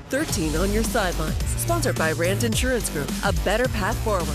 13 on your sidelines. Sponsored by Rand Insurance Group. A better path forward.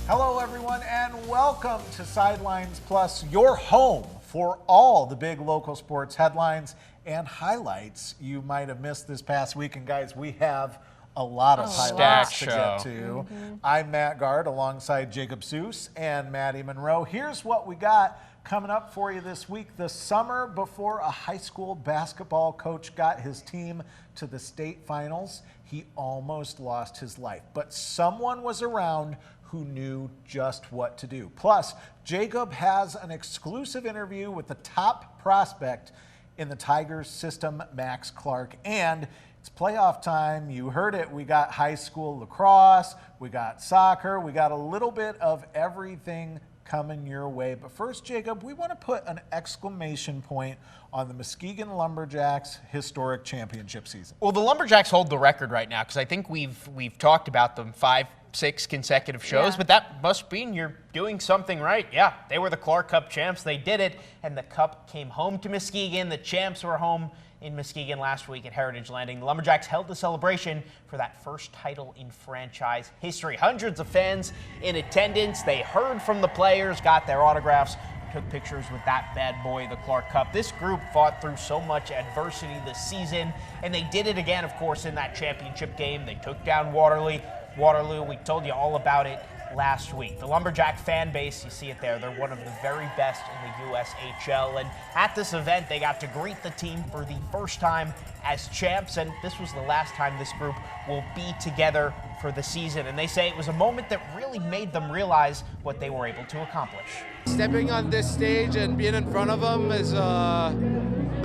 Hello, everyone, and welcome to Sidelines Plus, your home for all the big local sports headlines and highlights you might have missed this past week. And guys, we have a lot of highlights to get to. I'm Matt Gard alongside Jacob Seus and Maddie Monroe. Here's what we got coming up for you this week. The summer before a high school basketball coach got his team to the state finals, he almost lost his life. But someone was around who knew just what to do. Plus, Jacob has an exclusive interview with the top prospect in the Tigers system, Max Clark, and it's playoff time. You heard it. We got high school lacrosse, we got soccer, we got a little bit of everything coming your way. But first, Jacob, we want to put an exclamation point on the Muskegon Lumberjacks historic championship season. Well, the Lumberjacks hold the record right now because I think we've talked about them 5-6 consecutive shows, but that must mean you're doing something right. Yeah, they were the Clark Cup champs. They did it, and the cup came home to Muskegon. The champs were home in Muskegon last week at Heritage Landing. The Lumberjacks held the celebration for that first title in franchise history. Hundreds of fans in attendance. They heard from the players, got their autographs, took pictures with that bad boy, the Clark Cup. This group fought through so much adversity this season, and they did it again, of course, in that championship game. They took down Waterloo. We told you all about it last week. The Lumberjack fan base, you see it there, they're one of the very best in the USHL, and at this event they got to greet the team for the first time as champs, and this was the last time this group will be together for the season, and they say it was a moment that really made them realize what they were able to accomplish. Stepping on this stage and being in front of them is now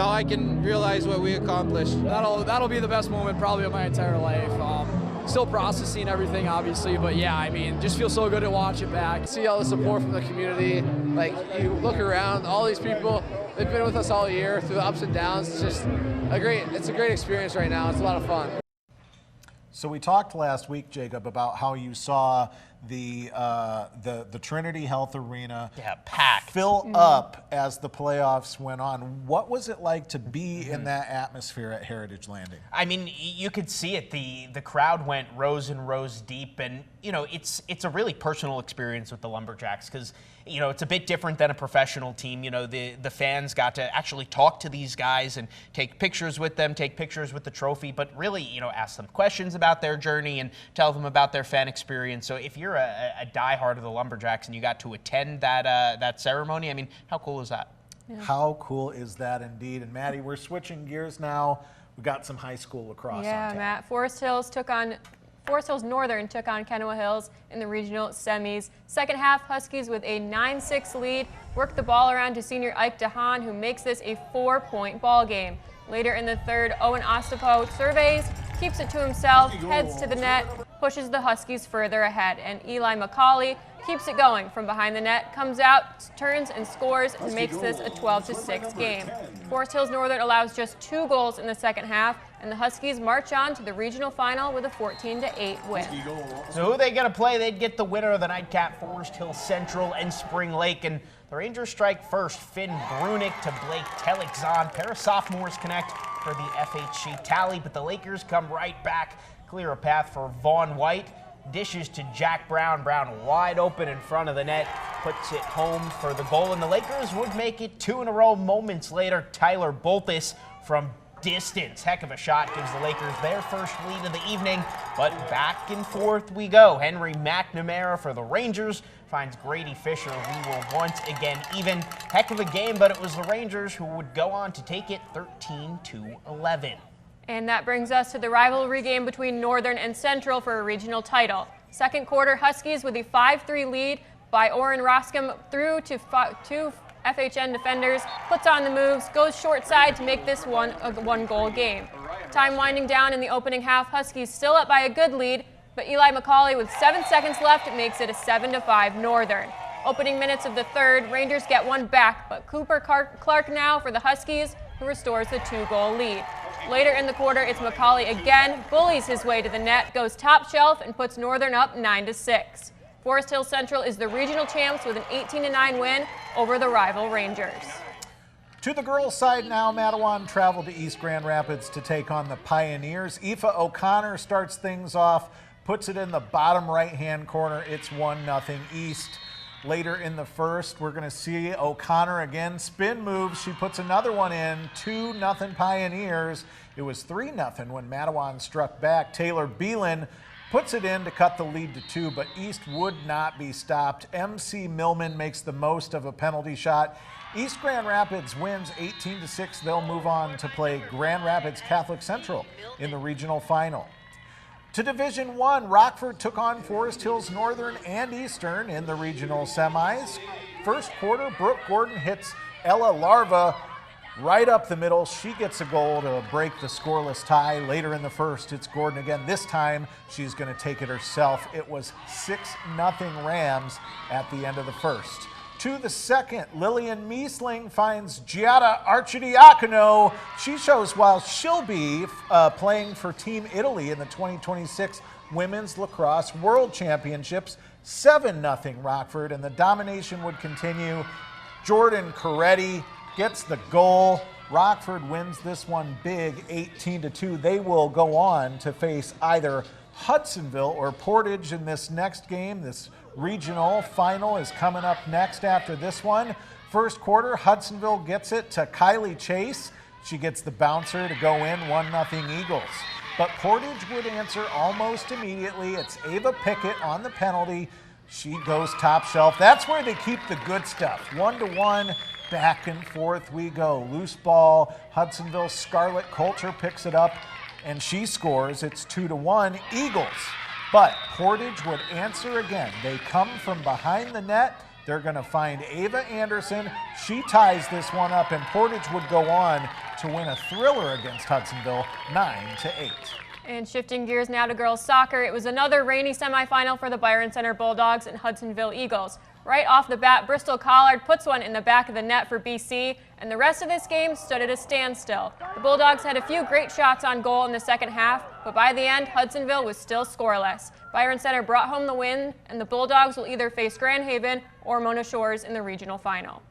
I can realize what we accomplished. That'll be the best moment probably of my entire life. Still processing everything, obviously, but yeah, I mean, just feels so good to watch it back. See all the support from the community. Like, you look around, all these people, they've been with us all year through the ups and downs. It's just it's a great experience right now. It's a lot of fun. So we talked last week, Jacob, about how you saw the Trinity Health Arena packed, fill up as the playoffs went on. What was it like to be in that atmosphere at Heritage Landing? I mean, you could see it. The crowd went rows and rows deep, and you know, it's a really personal experience with the Lumberjacks because you know, it's a bit different than a professional team. You know, the fans got to actually talk to these guys and take pictures with them, take pictures with the trophy, but really, you know, ask them questions about their journey and tell them about their fan experience. So if you're a diehard of the Lumberjacks and you got to attend that ceremony, I mean, how cool is that? Yeah. How cool is that indeed? And Maddie, we're switching gears now. We got some high school lacrosse. Yeah, Matt. Forest Hills Northern took on Kenowa Hills in the regional semis. Second half, Huskies with a 9-6 lead worked the ball around to senior Ike DeHaan, who makes this a 4-point ball game. Later in the third, Owen Ostapo surveys, keeps it to himself, heads to the net, pushes the Huskies further ahead, and Eli McCauley keeps it going from behind the net, comes out, turns and scores, and makes this a 12-6 game. Forest Hills Northern allows just 2 goals in the second half, and the Huskies march on to the regional final with a 14-8 win. So who are they going to play? They'd get the winner of the nightcap, Forest Hills Central and Spring Lake, and the Rangers strike first. Finn Brunick to Blake Telexon. Pair of sophomores connect for the FHC tally, but the Lakers come right back, clear a path for Vaughn White. Dishes to Jack Brown. Brown wide open in front of the net, puts it home for the goal, and the Lakers would make it 2 in a row. Moments later, Tyler Boltis from distance. Heck of a shot, gives the Lakers their first lead of the evening, but back and forth we go. Henry McNamara for the Rangers finds Grady Fisher. We were once again even. Heck of a game, but it was the Rangers who would go on to take it 13-11. And that brings us to the rivalry game between Northern and Central for a regional title. Second quarter, Huskies with a 5-3 lead by Oren Roscom through to 2 FHN defenders, puts on the moves, goes short side to make this one a 1-goal game. Time winding down in the opening half, Huskies still up by a good lead, but Eli McCauley with 7 seconds left makes it a 7-5 Northern. Opening minutes of the third, Rangers get one back, but Cooper Clark now for the Huskies, who restores the 2-goal lead. Later in the quarter, it's McCauley again, bullies his way to the net, goes top shelf, and puts Northern up 9-6. Forest Hills Central is the regional champs with an 18-9 win over the rival Rangers. To the girls' side now, Matawan traveled to East Grand Rapids to take on the Pioneers. Aoife O'Connor starts things off, puts it in the bottom right-hand corner. It's 1-0 East. Later in the first, we're going to see O'Connor again. Spin moves. She puts another one in. 2-0 Pioneers. It was 3-0 when Matawan struck back. Taylor Beelan puts it in to cut the lead to 2, but East would not be stopped. MC Millman makes the most of a penalty shot. East Grand Rapids wins 18-6. They'll move on to play Grand Rapids Catholic Central in the regional final. To Division I, Rockford took on Forest Hills Northern and Eastern in the regional semis. First quarter, Brooke Gordon hits Ella Larva right up the middle. She gets a goal to break the scoreless tie. Later in the first, it's Gordon again. This time, she's going to take it herself. It was 6-0 Rams at the end of the first. To the second, Lillian Miesling finds Giada Arcidiacono. She shows while she'll be playing for Team Italy in the 2026 Women's Lacrosse World Championships. 7-0 Rockford, and the domination would continue. Jordan Coretti gets the goal. Rockford wins this one big, 18-2. They will go on to face either Hudsonville or Portage in this next game. This regional final is coming up next after this one. First quarter, Hudsonville gets it to Kylie Chase. She gets the bouncer to go in, 1-0 Eagles. But Portage would answer almost immediately. It's Ava Pickett on the penalty. She goes top shelf. That's where they keep the good stuff. 1-1, back and forth we go. Loose ball, Hudsonville Scarlett Coulter picks it up, and she scores. It's 2-1 Eagles. But Portage would answer again. They come from behind the net. They're going to find Ava Anderson. She ties this one up, and Portage would go on to win a thriller against Hudsonville, 9-8. And shifting gears now to girls soccer, it was another rainy semifinal for the Byron Center Bulldogs and Hudsonville Eagles. Right off the bat, Bristol Collard puts one in the back of the net for BC, and the rest of this game stood at a standstill. The Bulldogs had a few great shots on goal in the second half, but by the end, Hudsonville was still scoreless. Byron Center brought home the win, and the Bulldogs will either face Grand Haven or Mona Shores in the regional final.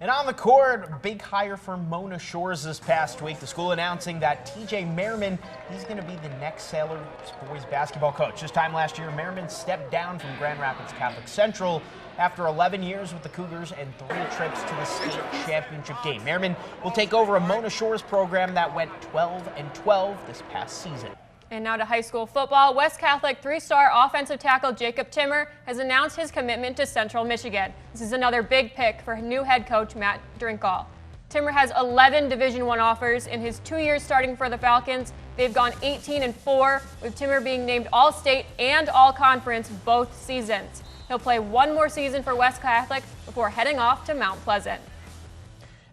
And on the court, big hire for Mona Shores this past week. The school announcing that TJ Merriman, he's going to be the next Sailor boys basketball coach. This time last year, Merriman stepped down from Grand Rapids Catholic Central after 11 years with the Cougars and 3 trips to the state championship game. Merriman will take over a Mona Shores program that went 12-12 this past season. And now to high school football. West Catholic 3-star offensive tackle Jacob Timmer has announced his commitment to Central Michigan. This is another big pick for new head coach Matt Drinkall. Timmer has 11 Division I offers in his 2 years starting for the Falcons. They've gone 18-4, with Timmer being named All-State and All-Conference both seasons. He'll play one more season for West Catholic before heading off to Mount Pleasant.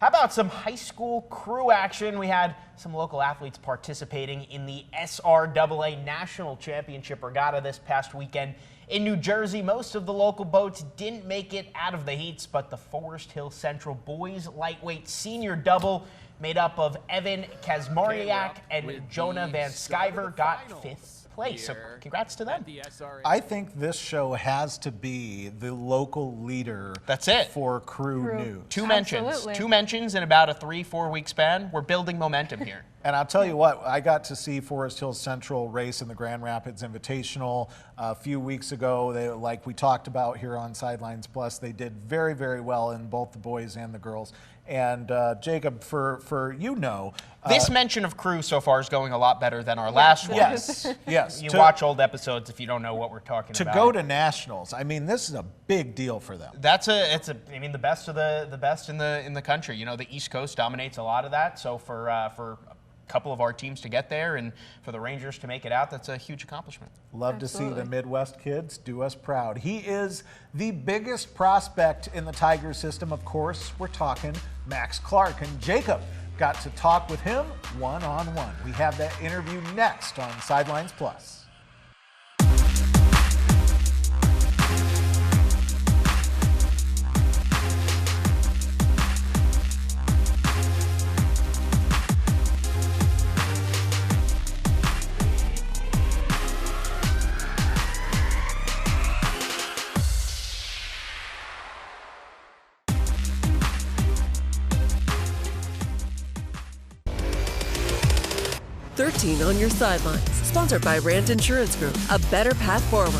How about some high school crew action? We had some local athletes participating in the SRAA National Championship Regatta this past weekend in New Jersey. Most of the local boats didn't make it out of the heats, but the Forest Hill Central boys lightweight senior double made up of Evan Kazmariak and Jonah Van Skyver got 5th place. So congrats to them. I think this show has to be the local leader. That's it. For crew news. Two mentions in about a 3-4 week span. We're building momentum here. And I'll tell you what, I got to see Forest Hill Central race in the Grand Rapids Invitational a few weeks ago. They, like we talked about here on Sidelines Plus, they did very, very well in both the boys and the girls. And Jacob, for this mention of crew so far is going a lot better than our last one. Yes. You watch old episodes if you don't know what we're talking about. To go to nationals, I mean, this is a big deal for them. I mean, the best of the best in the country. You know, the East Coast dominates a lot of that. So for a couple of our teams to get there and for the Rangers to make it out, that's a huge accomplishment. Love to see the Midwest kids do us proud. He is the biggest prospect in the Tiger system. Of course, we're talking Max Clark, and Jacob got to talk with him one-on-one. We have that interview next on Sidelines Plus. 13 on your sidelines. Sponsored by Rand Insurance Group. A better path forward.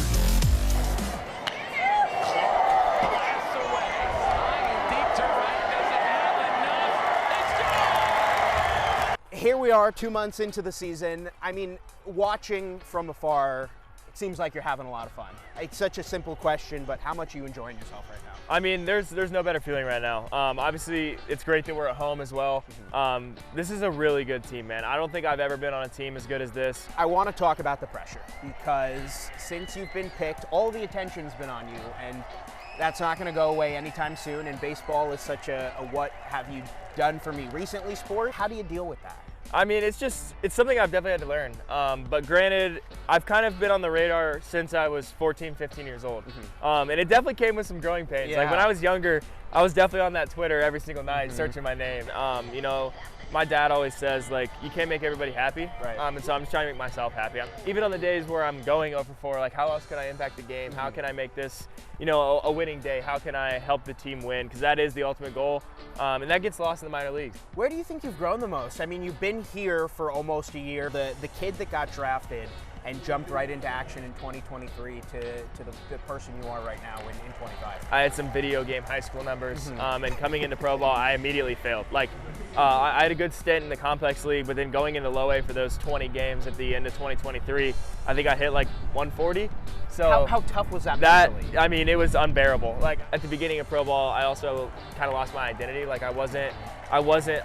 Here we are 2 months into the season. I mean, watching from afar, it seems like you're having a lot of fun. It's such a simple question, but how much are you enjoying yourself right now? I mean, there's no better feeling right now. Obviously, it's great that we're at home as well. This is a really good team, man. I don't think I've ever been on a team as good as this. I want to talk about the pressure because since you've been picked, all the attention's been on you, and that's not going to go away anytime soon. And baseball is such a what have you done for me recently sport. How do you deal with that? I mean, it's something I've definitely had to learn. But granted, I've kind of been on the radar since I was 14, 15 years old. And it definitely came with some growing pains. Yeah. Like when I was younger, I was definitely on that Twitter every single night searching my name. You know, my dad always says, like, you can't make everybody happy. Right. And so I'm just trying to make myself happy. Even on the days where I'm going 0 for 4, like, how else can I impact the game? How can I make this, you know, a winning day? How can I help the team win? Because that is the ultimate goal. And that gets lost in the minor leagues. Where do you think you've grown the most? I mean, you've been here for almost a year. The kid that got drafted and jumped right into action in 2023 to the person you are right now in 25. I had some video game high school numbers, and coming into pro ball, I immediately failed. Like, I had a good stint in the complex league, but then going into low A for those 20 games at the end of 2023, I think I hit like 140. So how tough was that mentally? I mean, it was unbearable. Like at the beginning of pro ball, I also kind of lost my identity. Like I wasn't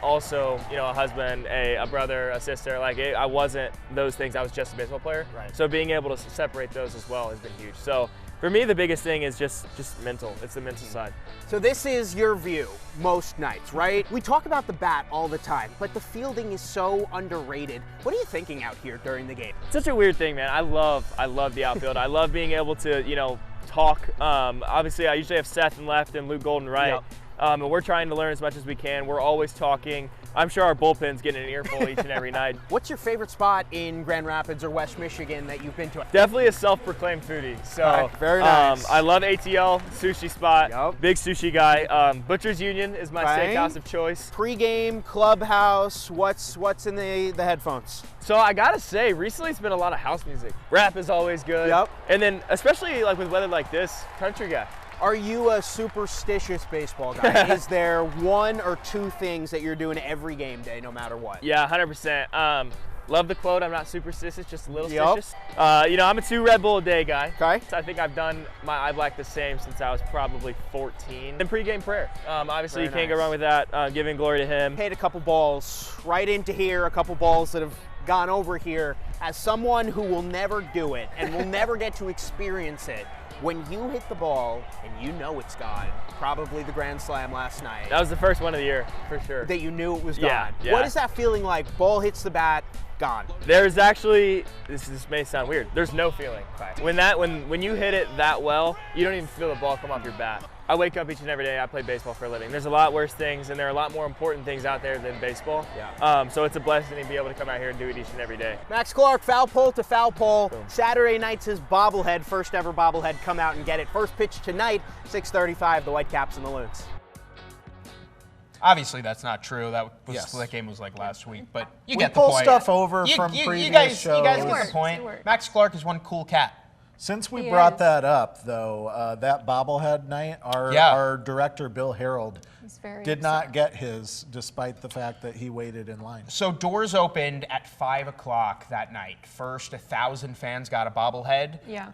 also, you know, a husband, a brother, a sister. Like I wasn't those things. I was just a baseball player. Right. So being able to separate those as well has been huge. So for me, the biggest thing is just mental. It's the mental side. So this is your view most nights, right? We talk about the bat all the time, but the fielding is so underrated. What are you thinking out here during the game? It's such a weird thing, man. I love the outfield. I love being able to, you know, talk. Obviously, I usually have Seth in left and Luke Golden right. Yep. And we're trying to learn as much as we can. We're always talking. I'm sure our bullpen's getting an earful each and every night. What's your favorite spot in Grand Rapids or West Michigan that you've been to? Definitely a self-proclaimed foodie. So very nice. I love ATL, sushi spot. Yep. Big sushi guy. Butcher's Union is my steakhouse of choice. Pre-game, clubhouse, what's in the headphones? So I gotta say, recently it's been a lot of house music. Rap is always good. Yep. And then, especially like with weather like this, country guy. Are you a superstitious baseball guy? Is there one or two things that you're doing every game day, no matter what? Yeah, 100%. Love the quote, I'm not superstitious, just a little Yep. stitious. You know, I'm a 2 Red Bull a day guy. Okay. So I think I've done my eye black the same since I was probably 14. And pregame prayer. Obviously, Very you can't nice. go wrong with that, giving glory to him. Hit a couple balls right into here, a couple balls that have gone over here. As someone who will never do it and will never get to experience it, when you hit the ball and you know it's gone, probably the grand slam last night, That was the first one of the year, for sure. that you knew it was Yeah, gone. yeah. What is that feeling like? Ball hits the bat, gone. There's actually, this may sound weird, there's no feeling. Okay. When you hit it that well, you don't even feel the ball come off your bat. I wake up each and every day, I play baseball for a living. There's a lot worse things, and there are a lot more important things out there than baseball. Yeah. So it's a blessing to be able to come out here and do it each and every day. Max Clark, foul pole to foul pole. Saturday night's his bobblehead, first ever bobblehead. Come out and get it. First pitch tonight, 6:35, the Whitecaps and the Loons. Obviously, that's not true. That was Yes. that game was like last week, but you We get the pull point. stuff over from previous you guys shows. get It the works, point. it works. Max Clark is one cool cat. Since we He brought is. that up, though, that bobblehead night, Yeah. our director, Bill Harold, He's very did upset. not get his, despite the fact that he waited in line. So doors opened at 5 o'clock that night. First, 1,000 fans got a bobblehead. Yeah.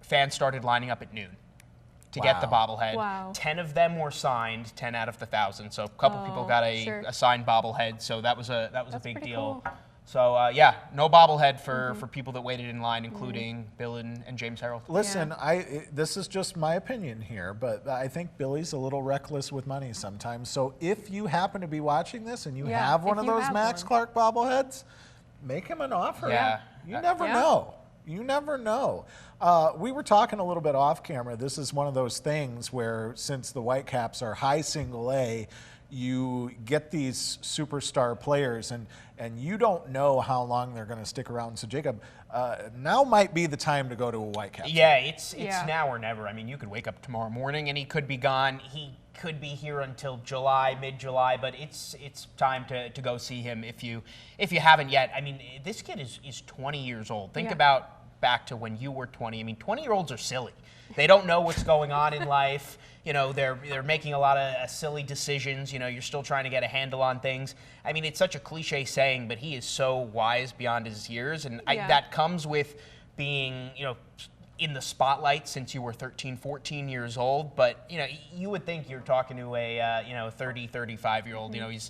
Fans started lining up at noon to get the bobblehead. Wow. 10 of them were signed, 10 out of the 1,000. So a couple people got sure. a signed bobblehead. So that was a That's big pretty deal. cool. So yeah, no bobblehead for people that waited in line, including Bill and James Harold. Listen, this is just my opinion here, but I think Billy's a little reckless with money sometimes. So if you happen to be watching this and you Yeah, have one if of you those have Max one. Clark bobbleheads, make him an offer. Yeah. You never Yeah. know. You never know. We were talking a little bit off camera. This is one of those things where, since the Whitecaps are high single A, you get these superstar players, and you don't know how long they're going to stick around. So, Jacob, now might be the time to go to a Whitecaps. Yeah, it's Yeah. now or never. I mean, you could wake up tomorrow morning and he could be gone. He could be here until July, mid-July, but it's time to go see him if you haven't yet. I mean, this kid is 20 years old. Think about back to when you were 20. I mean, 20-year-olds are silly. They don't know what's going on in life. You know, they're making a lot of silly decisions. You know, you're still trying to get a handle on things. I mean, it's such a cliche saying, but he is so wise beyond his years, and that comes with being, you know, in the spotlight since you were 13, 14 years old. But, you know, you would think you're talking to a, you know, 30, 35-year-old. You know, he's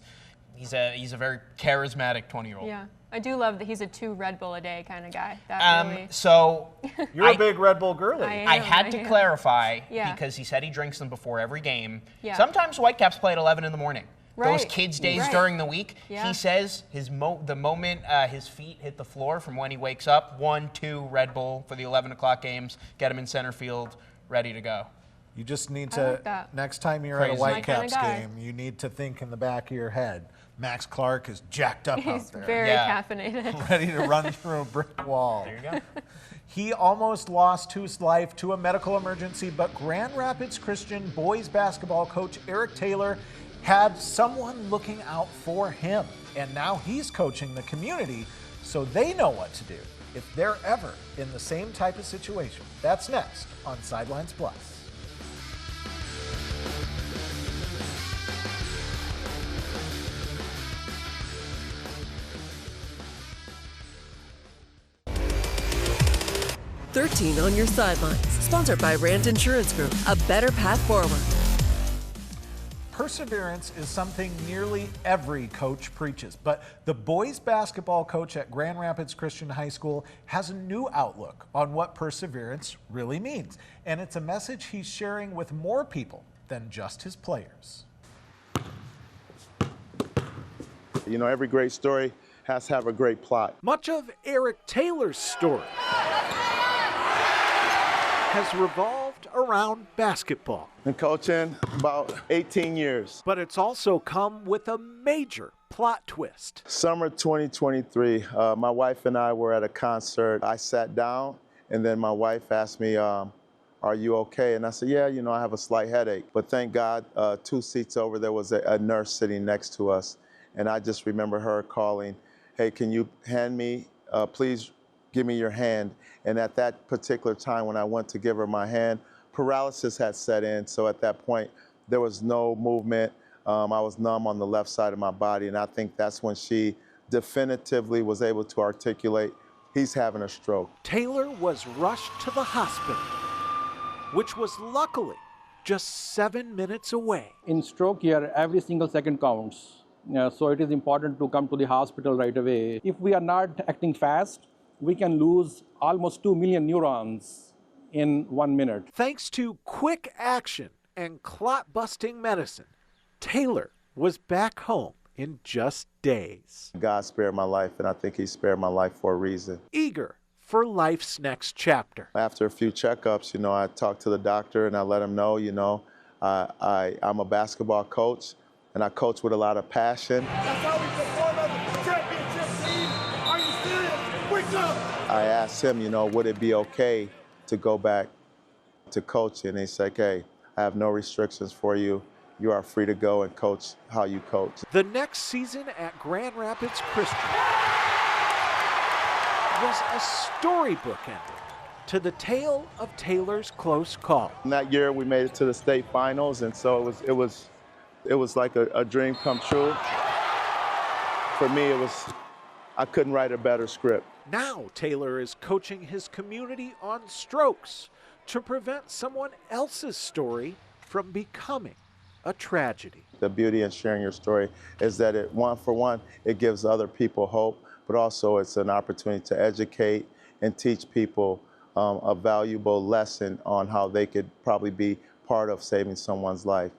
a very charismatic 20-year-old. Yeah. I do love that he's a 2 Red Bull a day kind of guy. That really... So you're a big Red Bull girly. I had to clarify because he said he drinks them before every game. Yeah. Sometimes Whitecaps play at 11 in the morning. Right. Those kids' days during the week, Yeah. he says the moment his feet hit the floor from when he wakes up, 1, 2 Red Bull for the 11 o'clock games, get him in center field, ready to go. You just need to, next time you're at a Whitecaps game, you need to think in the back of your head, Max Clark is jacked up out there. He's very caffeinated. Ready to run through a brick wall. There you go. He almost lost his life to a medical emergency, but Grand Rapids Christian boys basketball coach Eric Taylor had someone looking out for him. And now he's coaching the community so they know what to do if they're ever in the same type of situation. That's next on Sidelines Plus. "13 on Your Sidelines," sponsored by Rand Insurance Group, a better path forward. Perseverance is something nearly every coach preaches, but the boys basketball coach at Grand Rapids Christian High School has a new outlook on what perseverance really means. And it's a message he's sharing with more people than just his players. You know, every great story has to have a great plot. Much of Eric Taylor's story has revolved around basketball. Been coaching about 18 years. But it's also come with a major plot twist. Summer 2023, my wife and I were at a concert. I sat down, and then my wife asked me, are you okay? And I said, yeah, you know, I have a slight headache. But thank God, 2 seats over, there was a nurse sitting next to us. And I just remember her calling, hey, can you hand me, please give me your hand. And at that particular time when I went to give her my hand, paralysis had set in. So at that point, there was no movement. I was numb on the left side of my body. And I think that's when she definitively was able to articulate, he's having a stroke. Taylor was rushed to the hospital, which was luckily just 7 minutes away. In stroke here, every single second counts. So it is important to come to the hospital right away. If we are not acting fast, we can lose almost 2 million neurons in 1 minute. Thanks to quick action and clot-busting medicine, Taylor was back home in just days. God spared my life, and I think he spared my life for a reason. Eager for life's next chapter. After a few checkups, you know, I talked to the doctor and I let him know, you know, I'm a basketball coach, and I coach with a lot of passion. That's how we perform as a championship team. Are you serious? Wake up! I asked him, you know, would it be okay to go back to coaching? And he said, hey, I have no restrictions for you. You are free to go and coach how you coach. The next season at Grand Rapids Christian was a storybook ending to the tale of Taylor's close call. And that year we made it to the state finals, and so it was like a dream come true. For me, I couldn't write a better script. Now Taylor is coaching his community on strokes to prevent someone else's story from becoming a tragedy. The beauty in sharing your story is that it gives other people hope, but also it's an opportunity to educate and teach people a valuable lesson on how they could probably be part of saving someone's life.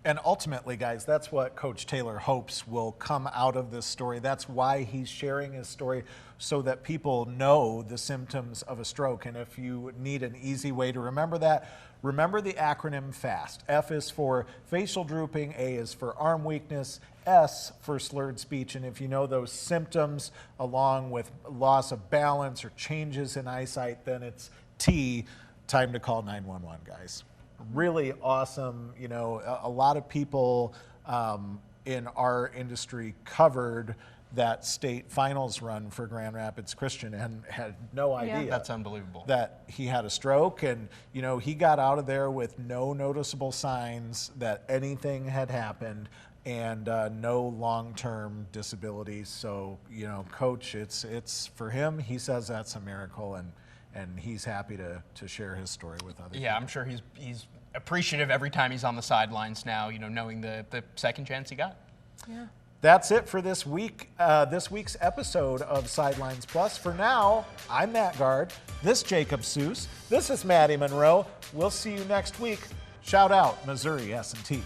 And ultimately, guys, that's what Coach Taylor hopes will come out of this story. That's why he's sharing his story, so that people know the symptoms of a stroke. And if you need an easy way to remember that, remember the acronym FAST. F is for facial drooping, A is for arm weakness, S for slurred speech. And if you know those symptoms along with loss of balance or changes in eyesight, then it's T, time to call 911, guys. Really awesome. You know, a lot of people in our industry covered that state finals run for Grand Rapids Christian and had no idea. That's unbelievable. That he had a stroke, and you know, he got out of there with no noticeable signs that anything had happened, and no long-term disabilities. So, you know, Coach, it's for him, he says that's a miracle, and he's happy to share his story with others. Yeah, I'm sure he's appreciative every time he's on the sidelines now, you know, knowing the second chance he got. Yeah. That's it for this week. This week's episode of Sidelines Plus. For now, I'm Matt Gard. This Jacob Seus. This is Maddie Monroe. We'll see you next week. Shout out Missouri S&T.